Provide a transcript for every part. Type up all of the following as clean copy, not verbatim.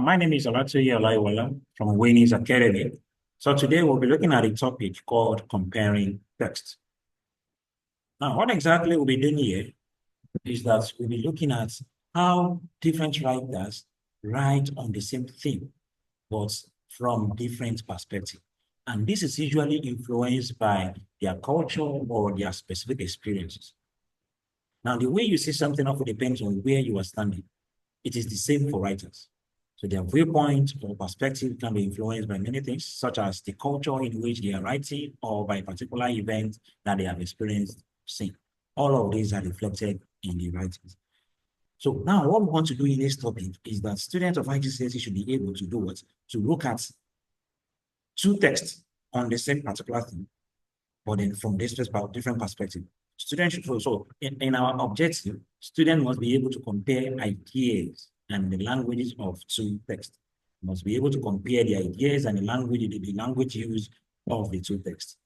My name is Olatoye Olaiwola from Wanies Academy. So today we'll be looking at a topic called comparing text. Now, what exactly we'll be doing here is that we'll be looking at how different writers write on the same theme, but from different perspectives. And this is usually influenced by their culture or their specific experiences. Now, the way you see something often depends on where you are standing. It is the same for writers. So their viewpoint or perspective can be influenced by many things, such as the culture in which they are writing or by a particular event that they have experienced, seen. All of these are reflected in the writings. So now what we want to do in this topic is that students of IGCSE should be able to do what? To look at two texts on the same particular thing, but then from this different perspective. Students should, so in our objective, students must be able to compare ideas and the languages of two texts. Must be able to compare the ideas and the language used of the two texts.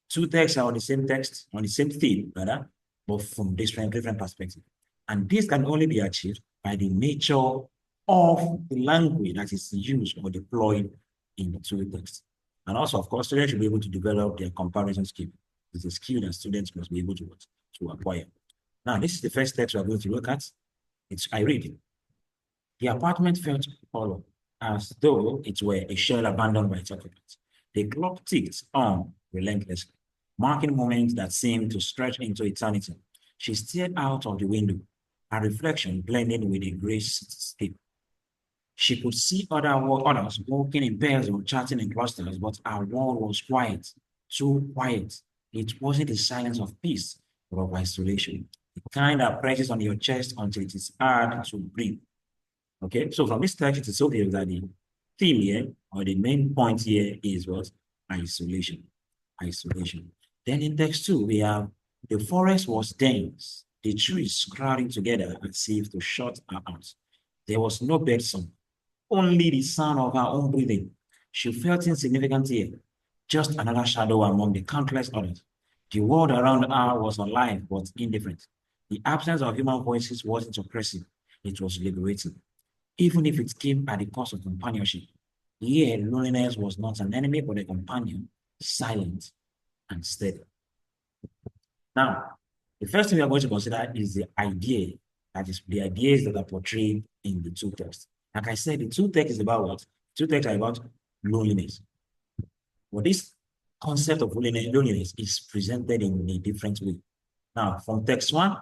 Two texts are on the same text, on the same theme, rather, but from different perspectives. And this can only be achieved by the nature of the language that is used or deployed in the two texts. And also, of course, students should be able to develop their comparison skill. It's a skill that students must be able to acquire. Now, this is the first text we're going to look at. I read it. The apartment felt hollow, as though it were a shell abandoned by its occupants. The clock ticked on relentlessly, marking moments that seemed to stretch into eternity. She stared out of the window, her reflection blending with the gray cityscape. She could see others walking in pairs or chatting in clusters, but our world was quiet, too quiet. It wasn't the silence of peace, but of isolation. The kind that presses on your chest until it is hard to breathe. Okay, so from this text, it is obvious that the theme here, or the main point here is what? Isolation. Isolation. Then in text 2, we have the forest was dense, the trees crowding together as if to shut her out. There was no bird song, only the sound of her own breathing. She felt insignificant here, just another shadow among the countless others. The world around her was alive but indifferent. The absence of human voices wasn't oppressive, it was liberating. Even if it came at the cost of companionship. Here, loneliness was not an enemy but a companion, silent and steady. Now, the first thing we are going to consider is the idea, that is the ideas that are portrayed in the two texts. Like I said, the two texts is about what? Two texts are about loneliness. Well, this concept of loneliness is presented in a different way. Now, from text 1,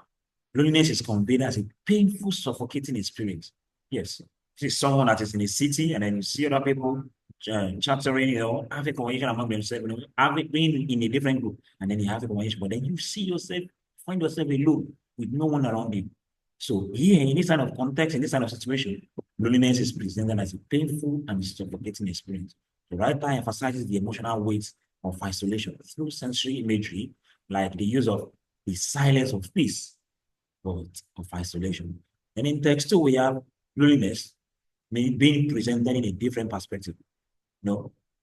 loneliness is conveyed as a painful, suffocating experience. Yes, this is someone that is in a city and then you see other people chattering, having conversation among themselves, being in a different group, and then you have a conversation, but then you find yourself alone with no one around you. So here, in this kind of context, in this kind of situation, loneliness is presented as a painful and suffocating experience. The writer emphasizes the emotional weight of isolation through sensory imagery, like the use of the silence of peace, but of isolation. And in text 2, we have loneliness being presented in a different perspective.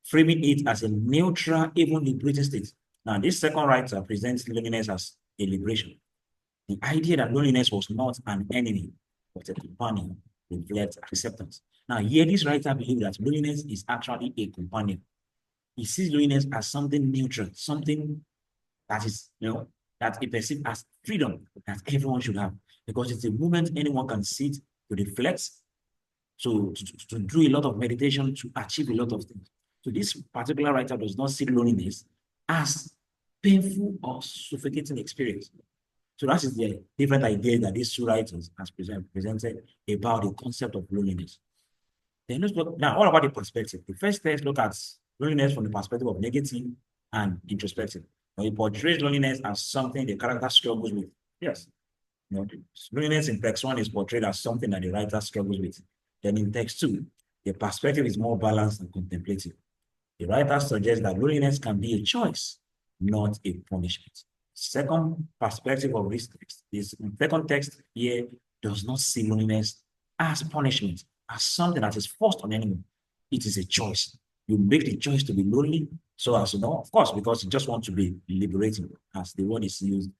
Framing it as a neutral, even liberating state. Now, this second writer presents loneliness as a liberation. The idea that loneliness was not an enemy, but a companion, reflects acceptance. Now, here, this writer believes that loneliness is actually a companion. He sees loneliness as something neutral, something that is, that he perceives as freedom that everyone should have, because it's a moment anyone can sit to reflect, to do a lot of meditation, to achieve a lot of things. So this particular writer does not see loneliness as painful or suffocating experience. So that is the different idea that these two writers has presented about the concept of loneliness. Then let's look now, what about the perspective? The first text look at loneliness from the perspective of negative and introspective. Now, it portrays loneliness as something the character struggles with. Yes. Loneliness in text 1 is portrayed as something that the writer struggles with. Then in text 2, the perspective is more balanced and contemplative. The writer suggests that loneliness can be a choice, not a punishment. Second perspective of this text is the second text here does not see loneliness as punishment, as something that is forced on anyone. It is a choice. You make the choice to be lonely, so as of course, because you just want to be liberating, as the word is used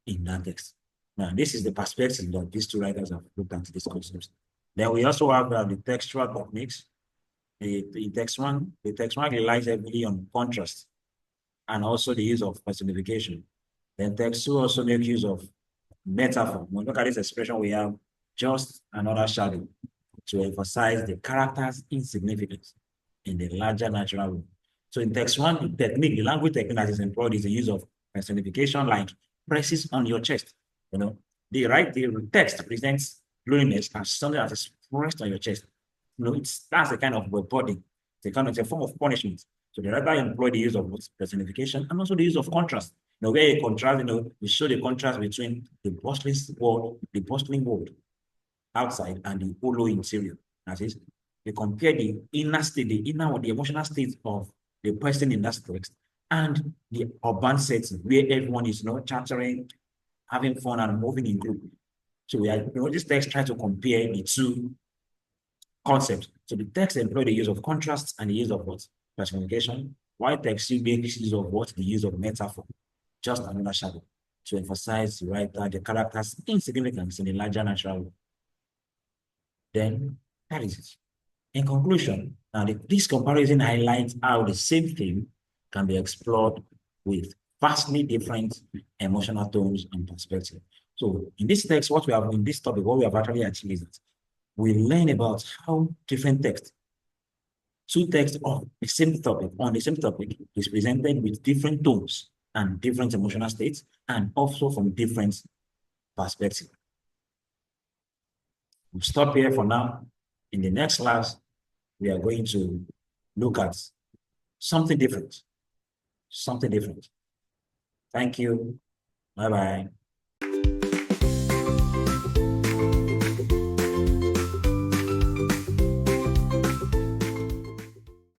in that text. Now, this is the perspective that these two writers have looked at this concept. Then we also have the textual techniques. The text one relies heavily on contrast and also the use of personification. Then text two also make use of metaphor. When we look at this expression, we have just another shadow to emphasize the character's insignificance in the larger natural world. So in text one, the technique, the language technique that is employed is the use of personification, like presses on your chest. You know, the text presents loneliness as something that is pressed on your chest. You know, that's a kind of wording. It's a form of punishment. So the writer employed the use of personification and also the use of contrast. You know, where you contrast, we show the contrast between the bustling world outside and the hollow interior. That is, we compare the inner state, the emotional state of the person in that text and the urban setting where everyone is chattering, having fun and moving in group. So we are, this text tries to compare the two concepts. So the text employs the use of contrasts and the use of what? Personification. While text makes use of what? The use of metaphor. Just another shadow to emphasize the character's insignificance in the larger natural world. Then that is it. In conclusion, now this comparison highlights how the same theme can be explored with vastly different emotional tones and perspectives. So in this text, what we have in this topic, what we have actually achieved is that we learn about how different texts, two texts on the same topic is presented with different tones and different emotional states, and also from different perspectives. We'll stop here for now. In the next class, we are going to look at something different. Thank you. Bye-bye.